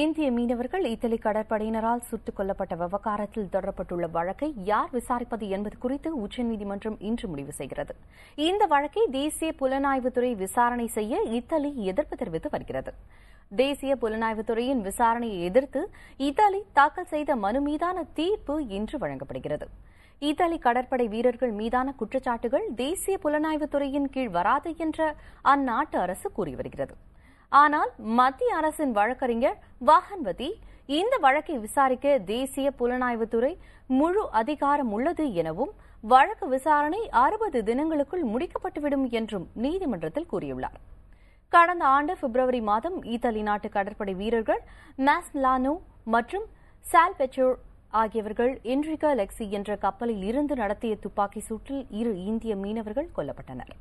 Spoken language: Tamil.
இந்திய மீனவர்கள் இத்தாலி கடற்படையினரால் சுட்டுக் கொல்லப்பட்ட விவகாரத்தில் தொடரப்பட்டுள்ள வழக்கை யார் விசாரிப்பது என்பது குறித்து உச்சநீதிமன்றம் இன்று முடிவு செய்கிறது. இந்த வழக்கை தேசிய புலனாய்வுத்துறை விசாரணை செய்ய இத்தாலி எதிர்ப்பு தெரிவித்து வருகிறது. தேசிய புலனாய்வுத்துறையின் விசாரணையை எதிர்த்து இத்தாலி தாக்கல் செய்த மனு மீதான தீர்ப்பு இன்று வழங்கப்படுகிறது. இத்தாலி கடற்படை வீரர்கள் மீதான குற்றச்சாட்டுகள் தேசிய புலனாய்வுத்துறையின் கீழ் வராது என்ற அந்நாட்டு அரசு கூறி வருகிறது. ஆனால் மத்திய அரசின் வழக்கறிஞர் வாகன்வதி இந்த வழக்கை விசாரிக்க தேசிய புலனாய்வுத்துறை முழு அதிகாரம் உள்ளது எனவும் வழக்கு விசாரணை 60 தினங்களுக்குள் முடிக்கப்பட்டுவிடும் என்றும் நீதிமன்றத்தில் கூறியுள்ளார். கடந்த ஆண்டு பிப்ரவரி மாதம் இத்தாலி நாட்டு கடற்படை வீரர்கள் மாஸ்லானோ மற்றும் சால்வெட்டோர் ஆகியவர்கள் என்ரிகா லெக்சி என்ற கப்பலில் இருந்து நடத்திய துப்பாக்கி சூட்டில் 2 இந்திய மீனவர்கள் கொல்லப்பட்டனர்.